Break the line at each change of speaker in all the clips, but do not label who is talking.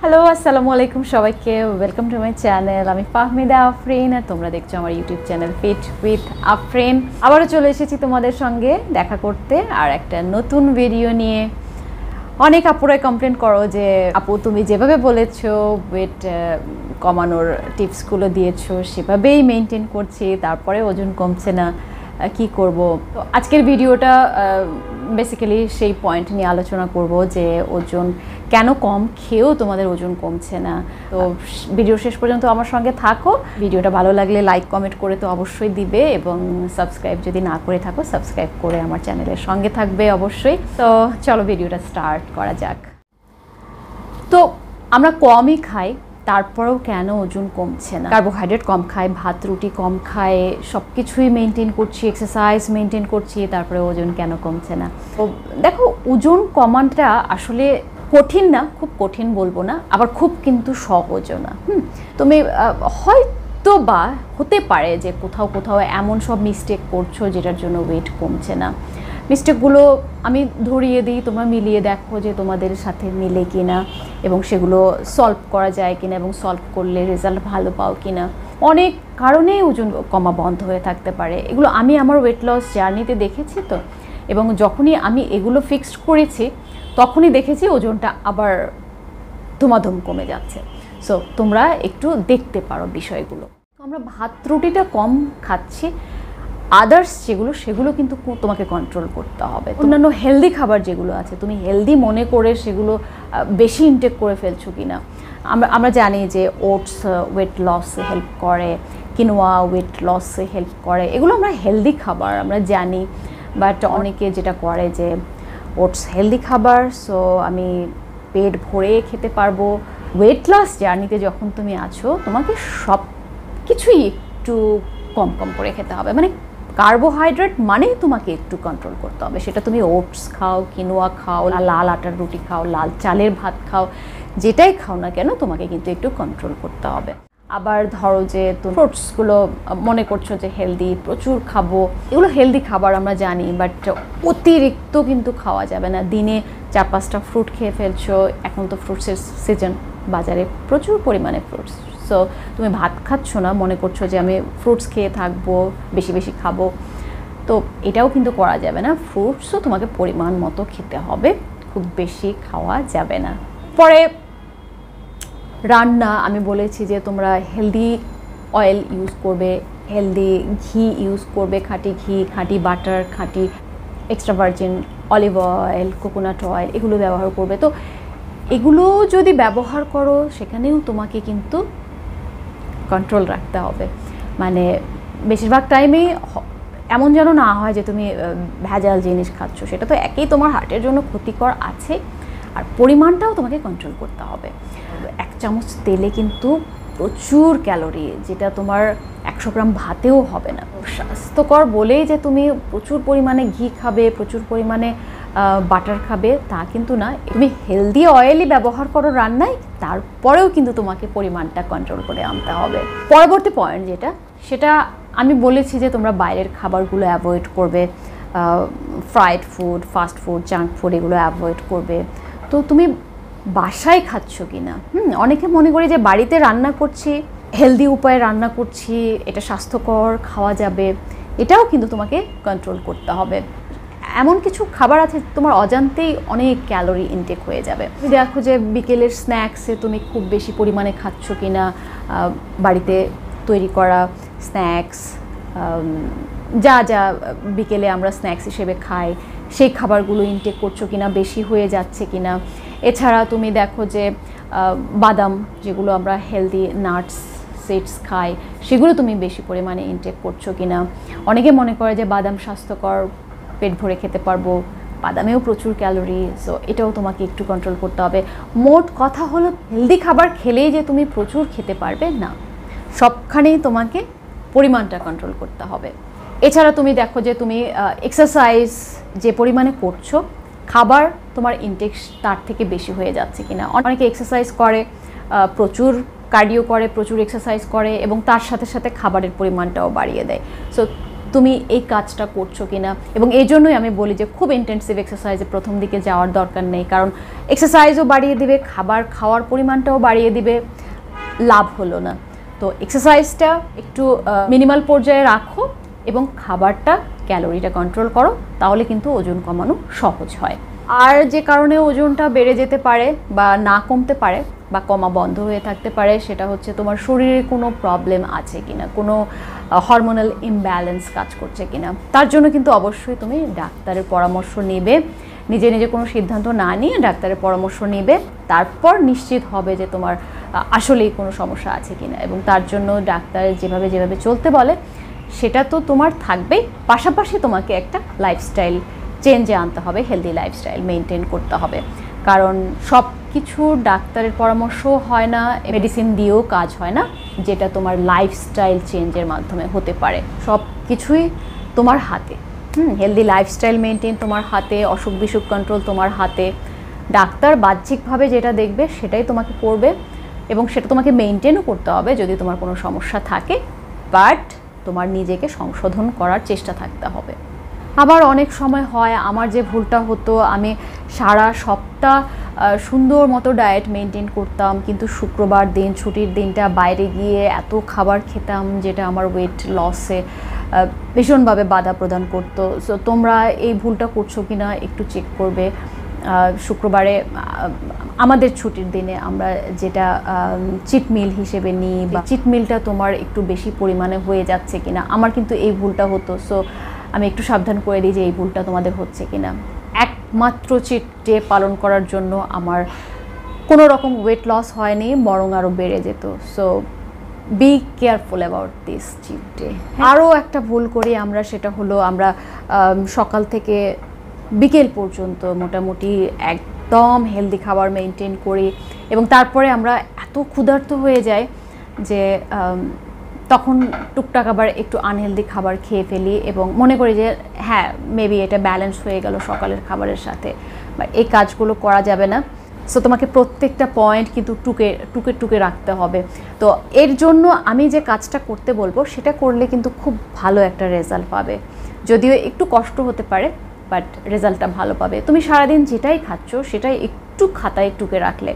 Hello আসসালামু আলাইকুম সবাইকে, ওয়েলকাম টু মাই চ্যানেল। আমি ফাহমিদা আফরিন আর তোমরা দেখছো আমার YouTube channel fit with Afrin. আবারও চলে এসেছি তোমাদের সঙ্গে দেখা করতে আর একটা নতুন ভিডিও নিয়ে। অনেক আপুরাই কমপ্লেন করো যে আপু তুমি যেভাবে বলেছো ওয়েট কমানোর টিপসগুলো দিয়েছো সেভাবেই মেনটেন করছি, তারপরে ওজন কমছে না, কি করব। তো আজকের ভিডিওটা বেসিক্যালি সেই পয়েন্ট নিয়ে আলোচনা করব যে ওজন কেন কম খেয়েও তোমাদের ওজন কমছে না। তো ভিডিও শেষ পর্যন্ত আমার সঙ্গে থাকো। ভিডিওটা ভালো লাগলে লাইক কমেন্ট করে তো অবশ্যই দিবে, এবং সাবস্ক্রাইব যদি না করে থাকো সাবস্ক্রাইব করে আমার চ্যানেলের সঙ্গে থাকবে অবশ্যই। তো চলো ভিডিওটা স্টার্ট করা যাক। তো আমরা কমই খাই, তারপরেও কেন ওজন কমছে না? কার্বোহাইড্রেট কম খাই, ভাত রুটি কম খাই, সব কিছুই মেনটেন করছি, এক্সারসাইজ মেনটেন করছি, তারপরে ওজন কেন কমছে না? তো দেখো, ওজন কমানোটা আসলে কঠিন না, খুব কঠিন বলবো না, আবার খুব কিন্তু সহজও না। তুমি হয়তো বা হতে পারে যে কোথাও কোথাও এমন সব মিস্টেক করছো যেটার জন্য ওয়েট কমছে না। মিস্টেকগুলো আমি ধরিয়ে দিই, তোমরা মিলিয়ে দেখো যে তোমাদের সাথে মিলে কিনা, এবং সেগুলো সলভ করা যায় কিনা, এবং সলভ করলে রেজাল্ট ভালো পাও কিনা। অনেক কারণেই ওজন কমা বন্ধ হয়ে থাকতে পারে। এগুলো আমি আমার ওয়েট লস জার্নিতে দেখেছি তো, এবং যখনই আমি এগুলো ফিক্সড করেছি তখনই দেখেছি ওজনটা আবার ধুমাধুম কমে যাচ্ছে। সো তোমরা একটু দেখতে পারো বিষয়গুলো। আমরা ভাত রুটিটা কম খাচ্ছি, আদার্স সেগুলো কিন্তু তোমাকে কন্ট্রোল করতে হবে। অন্যান্য হেলদি খাবার যেগুলো আছে তুমি হেলদি মনে করে সেগুলো বেশি ইনটেক করে ফেলছো কিনা। আমরা জানি যে ওটস ওয়েট লসে হেল্প করে, কিনোয়া ওয়েট লসে হেল্প করে, এগুলো আমরা হেলদি খাবার আমরা জানি। বাট অনেকে যেটা করে যে ওটস হেলদি খাবার, সো আমি পেট ভরে খেতে পারবো। ওয়েট লস জার্নিতে যখন তুমি আছো তোমাকে সব কিছুই একটু কম কম করে খেতে হবে। মানে কার্বোহাইড্রেট মানেই তোমাকে একটু কন্ট্রোল করতে হবে। সেটা তুমি ওটস খাও, কিনোয়া খাও, লাল আটার রুটি খাও, লাল চালের ভাত খাও, যেটাই খাও না কেন তোমাকে কিন্তু একটু কন্ট্রোল করতে হবে। আবার ধরো যে তুমি ফ্রুটসগুলো মনে করছো যে হেলদি, প্রচুর খাবো, এগুলো হেলদি খাবার আমরা জানি, বাট অতিরিক্ত কিন্তু খাওয়া যাবে না। দিনে 4-5টা ফ্রুট খেয়ে ফেলছো, এখন তো ফ্রুটসের সিজন, বাজারে প্রচুর পরিমাণে ফ্রুটস। সো তুমি ভাত খাচ্ছ না, মনে করছো যে আমি ফ্রুটস খেয়ে থাকবো, বেশি বেশি খাবো, তো এটাও কিন্তু করা যাবে না। ফ্রুটসও তোমাকে পরিমাণ মতো খেতে হবে, খুব বেশি খাওয়া যাবে না। পরে রান্না আমি বলেছি যে তোমরা হেলদি অয়েল ইউজ করবে, হেলদি ঘি ইউজ করবে, খাঁটি ঘি, খাঁটি বাটার, খাঁটি extra virgin olive oil, coconut oil, এগুলো ব্যবহার করবে। তো এগুলো যদি ব্যবহার করো সেখানেও তোমাকে কিন্তু কন্ট্রোল রাখতে হবে। মানে বেশিরভাগ টাইমেই এমন যেন না হয় যে তুমি ভেজাল জিনিস খাচ্ছ, সেটা তো একেই তোমার হার্টের জন্য ক্ষতিকর আছে, আর পরিমাণটাও তোমাকে কন্ট্রোল করতে হবে। 1 চামচ তেলে কিন্তু প্রচুর ক্যালোরি, যেটা তোমার 100 গ্রাম ভাতেও হবে না। স্বাস্থ্যকর বলেই যে তুমি প্রচুর পরিমাণে ঘি খাবে, প্রচুর পরিমাণে বাটার খাবে তা কিন্তু না। তুমি হেলদি অয়েলই ব্যবহার করো রান্নায়, তারপরেও কিন্তু তোমাকে পরিমাণটা কন্ট্রোল করে আনতে হবে। পরবর্তী পয়েন্ট সেটা আমি বলেছি যে তোমরা বাইরের খাবারগুলো অ্যাভয়েড করবে, fried food, fast food, junk food এগুলো অ্যাভয়েড করবে। তো তুমি বাসায় খাচ্ছ কি না? অনেকে মনে করে যে বাড়িতে রান্না করছি, হেলদি উপায়ে রান্না করছি, এটা স্বাস্থ্যকর, খাওয়া যাবে, এটাও কিন্তু তোমাকে কন্ট্রোল করতে হবে। এমন কিছু খাবার আছে তোমার অজান্তেই অনেক ক্যালোরি ইনটেক হয়ে যাবে। তুমি দেখো যে বিকেলের স্ন্যাক্সে তুমি খুব বেশি পরিমাণে খাচ্ছ কি না, বাড়িতে তৈরি করা স্ন্যাক্স, যা যা বিকেলে আমরা স্ন্যাক্স হিসেবে খাই সেই খাবারগুলো ইনটেক করছো কিনা, বেশি হয়ে যাচ্ছে কিনা। এছাড়া তুমি দেখো যে বাদাম, যেগুলো আমরা হেলদি নাটস সিডস খাই, সেগুলো তুমি বেশি পরিমাণে ইনটেক করছো কিনা। অনেকে মনে করে যে বাদাম স্বাস্থ্যকর, পেট ভরে খেতে পারবো, বাদামেও প্রচুর ক্যালোরি, সো এটাও তোমাকে একটু কন্ট্রোল করতে হবে। মোট কথা হলো হেলদি খাবার খেলেই যে তুমি প্রচুর খেতে পারবে না, সবখানেই তোমাকে পরিমাণটা কন্ট্রোল করতে হবে। এছাড়া তুমি দেখো যে তুমি এক্সারসাইজ যে পরিমাণে করছো, খাবার তোমার ইনটেক তার থেকে বেশি হয়ে যাচ্ছে কিনা। অনেকে এক্সারসাইজ করে, প্রচুর কার্ডিও করে, প্রচুর এক্সারসাইজ করে, এবং তার সাথে সাথে খাবারের পরিমাণটাও বাড়িয়ে দেয়। সো তুমি এই কাজটা করছো কিনা। এবং এই জন্যই আমি বলি যে খুব ইন্টেন্সিভ এক্সারসাইজে প্রথম দিকে যাওয়ার দরকার নেই, কারণ এক্সারসাইজও বাড়িয়ে দিবে, খাবার খাওয়ার পরিমাণটাও বাড়িয়ে দিবে, লাভ হলো না। তো এক্সারসাইজটা একটু মিনিমাল পর্যায়ে রাখো এবং খাবারটা ক্যালোরিটা কন্ট্রোল করো, তাহলে কিন্তু ওজন কমানো সহজ হয়। আর যে কারণে ওজনটা বেড়ে যেতে পারে বা না কমতে পারে বা কমা বন্ধ হয়ে থাকতে পারে, সেটা হচ্ছে তোমার শরীরে কোনো প্রবলেম আছে কিনা, কোনো হরমোনাল ইমব্যালেন্স কাজ করছে কিনা। তার জন্য কিন্তু অবশ্যই তুমি ডাক্তারের পরামর্শ নেবে, নিজে নিজে কোনো সিদ্ধান্ত না নিয়ে ডাক্তারের পরামর্শ নেবে, তারপর নিশ্চিত হবে যে তোমার আসলেই কোনো সমস্যা আছে কিনা। এবং তার জন্য ডাক্তার যেভাবে যেভাবে চলতে বলে সেটা তো তোমার থাকবেই, পাশাপাশি তোমাকে একটা লাইফস্টাইল চেঞ্জে আনতে হবে, হেলদি লাইফস্টাইল মেনটেন করতে হবে। কারণ সব কিছু ডাক্তারের পরামর্শ হয় না, মেডিসিন দিয়েও কাজ হয় না, যেটা তোমার লাইফস্টাইল চেঞ্জের মাধ্যমে হতে পারে। সব কিছুই তোমার হাতে। হেলদি লাইফস্টাইল মেনটেন তোমার হাতে, অসুখ বিসুখ কন্ট্রোল তোমার হাতে। ডাক্তার বাহ্যিকভাবে যেটা দেখবে সেটাই তোমাকে করবে এবং সেটা তোমাকে মেনটেনও করতে হবে যদি তোমার কোনো সমস্যা থাকে, বাট তোমার নিজেকে সংশোধন করার চেষ্টা থাকতে হবে। আবার অনেক সময় হয় আমার যে ভুলটা হতো, আমি সারা সপ্তাহ সুন্দর মতো ডায়েট মেনটেন করতাম, কিন্তু শুক্রবার দিন ছুটির দিনটা বাইরে গিয়ে এত খাবার খেতাম যেটা আমার ওয়েট লসে ভীষণভাবে বাধা প্রদান করতো। সো তোমরা এই ভুলটা করছো কি না একটু চেক করবে। শুক্রবারে আমাদের ছুটির দিনে আমরা যেটা চিট মিল হিসেবে নিই, বা চিট মিলটা তোমার একটু বেশি পরিমাণে হয়ে যাচ্ছে কিনা। আমার কিন্তু এই ভুলটা হতো, সো আমি একটু সাবধান করে দিই যে এই ভুলটা তোমাদের হচ্ছে কিনা। একমাত্র চিট ডে পালন করার জন্য আমার কোনো রকম ওয়েট লস হয়নি, বরং আরও বেড়ে যেত। So be careful about this cheat day. আরও একটা ভুল করি আমরা, সেটা হলো আমরা সকাল থেকে বিকেল পর্যন্ত মোটামুটি একদম হেলদি খাবার মেনটেন করি এবং তারপরে আমরা এত ক্ষুধার্ত হয়ে যাই যে তখন টুকটাক আবার একটু আনহেলদি খাবার খেয়ে ফেলি এবং মনে করি যে হ্যাঁ মেবি এটা ব্যালেন্স হয়ে গেল সকালের খাবারের সাথে। বাট এই কাজগুলো করা যাবে না। সো তোমাকে প্রত্যেকটা পয়েন্ট কিন্তু টুকে টুকে টুকে রাখতে হবে। তো এর জন্য আমি যে কাজটা করতে বলবো সেটা করলে কিন্তু খুব ভালো একটা রেজাল্ট পাবে, যদিও একটু কষ্ট হতে পারে, বাট রেজাল্টটা ভালো পাবে। তুমি সারাদিন যেটাই খাচ্ছ সেটাই একটু খাতায় টুকে রাখলে,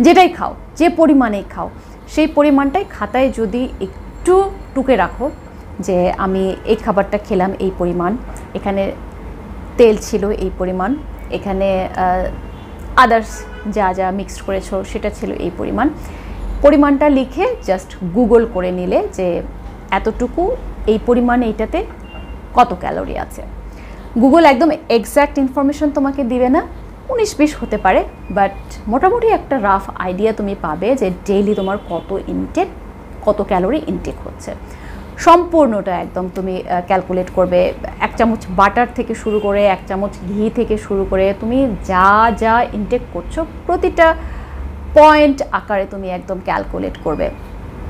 যেটাই খাও যে পরিমাণেই খাও সেই পরিমাণটাই খাতায় যদি একটু টুকে রাখো যে আমি এই খাবারটা খেলাম এই পরিমাণ, এখানে তেল ছিল এই পরিমাণ, এখানে আদার্স যা যা মিক্সড করেছো সেটা ছিল এই পরিমাণটা লিখে জাস্ট গুগল করে নিলে যে এতটুকু এই পরিমাণ এইটাতে কত ক্যালোরি আছে। গুগল একদম এক্স্যাক্ট ইনফরমেশন তোমাকে দিবে না, 19-20 হতে পারে, বাট মোটামুটি একটা রাফ আইডিয়া তুমি পাবে যে ডেইলি তোমার কত ক্যালোরি ইনটেক হচ্ছে। সম্পূর্ণটা একদম তুমি ক্যালকুলেট করবে, 1 চামচ বাটার থেকে শুরু করে 1 চামচ ঘি থেকে শুরু করে তুমি যা যা ইনটেক করছো প্রতিটা পয়েন্ট আকারে তুমি একদম ক্যালকুলেট করবে।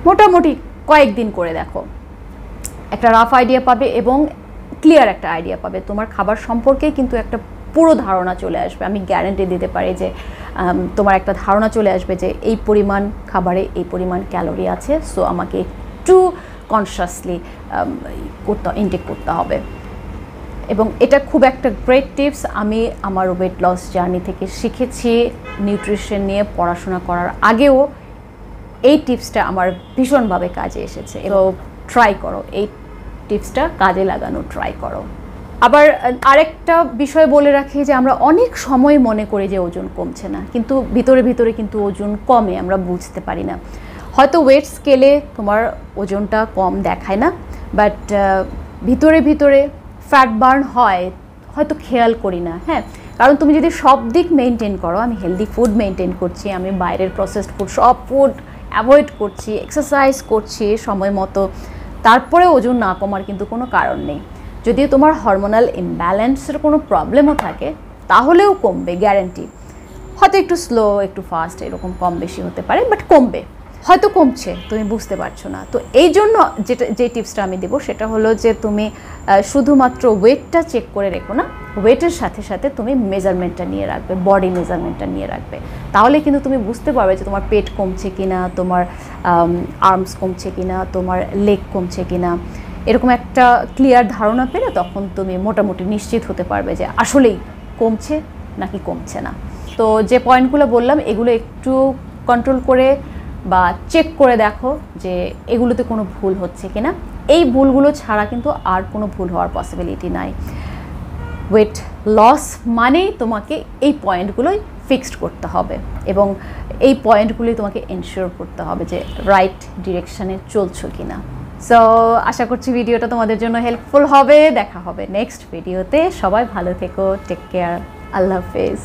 মোটামুটি কয়েকদিন করে দেখো, একটা রাফ আইডিয়া পাবে এবং ক্লিয়ার একটা আইডিয়া পাবে। তোমার খাবার সম্পর্কে কিন্তু একটা পুরো ধারণা চলে আসবে। আমি গ্যারান্টি দিতে পারি যে তোমার একটা ধারণা চলে আসবে যে এই পরিমাণ খাবারে এই পরিমাণ ক্যালোরি আছে, সো আমাকে একটু কনসিয়াসলি ইনটেক করতে হবে। এবং এটা খুব একটা গ্রেট টিপস, আমি আমার ওয়েট লস জার্নি থেকে শিখেছি। নিউট্রিশন নিয়ে পড়াশোনা করার আগেও এই টিপসটা আমার ভীষণভাবে কাজে এসেছে। তো ট্রাই করো, এই টিপসটা কাজে লাগানো ট্রাই করো। আবার আরেকটা বিষয় বলে রাখি যে আমরা অনেক সময় মনে করি যে ওজন কমছে না, কিন্তু ভিতরে ভিতরে কিন্তু ওজন কমে, আমরা বুঝতে পারি না। হয়তো ওয়েট স্কেলে তোমার ওজনটা কম দেখায় না, বাট ভিতরে ভিতরে ফ্যাট বার্ন হয়, হয়তো খেয়াল করি না। হ্যাঁ, কারণ তুমি যদি সব দিক মেনটেন করো, আমি হেলদি ফুড মেনটেন করছি, আমি বাইরের প্রসেসড ফুড সব ফুড অ্যাভয়েড করছি, এক্সারসাইজ করছি সময় মতো, তারপরে ওজন না কমার কিন্তু কোনো কারণ নেই। যদিও তোমার হরমোনাল ইমব্যালেন্সের কোনো প্রবলেমও থাকে তাহলেও কমবে, গ্যারান্টি। হয়তো একটু স্লো একটু ফাস্ট এরকম কম বেশি হতে পারে, বাট কমবে, হয়তো কমছে তুমি বুঝতে পারছো না। তো এই জন্য যে টিপসটা আমি দেবো সেটা হলো যে তুমি শুধুমাত্র ওয়েটটা চেক করে রেখো না, ওয়েটের সাথে সাথে তুমি মেজারমেন্টটা নিয়ে রাখবে, বডি মেজারমেন্টটা নিয়ে রাখবে। তাহলে কিন্তু তুমি বুঝতে পারবে যে তোমার পেট কমছে কিনা, তোমার আর্মস কমছে কিনা, তোমার লেগ কমছে কিনা। এরকম একটা ক্লিয়ার ধারণা পেলে তখন তুমি মোটামুটি নিশ্চিত হতে পারবে যে আসলেই কমছে নাকি কমছে না। তো যে পয়েন্টগুলো বললাম এগুলো একটু কন্ট্রোল করে বা চেক করে দেখো যে এগুলোতে কোনো ভুল হচ্ছে কিনা। এই ভুলগুলো ছাড়া কিন্তু আর কোনো ভুল হওয়ার পসিবিলিটি নাই। ওয়েট লস মানেই তোমাকে এই পয়েন্টগুলোই ফিক্সড করতে হবে এবং এই পয়েন্টগুলোই তোমাকে এনশিওর করতে হবে যে রাইট ডিরেকশানে চলছো কিনা। সো আশা করছি ভিডিওটা তোমাদের জন্য হেল্পফুল হবে। দেখা হবে নেক্সট ভিডিওতে। সবাই ভালো থেকো, টেক কেয়ার, আল্লাহ হাফেজ।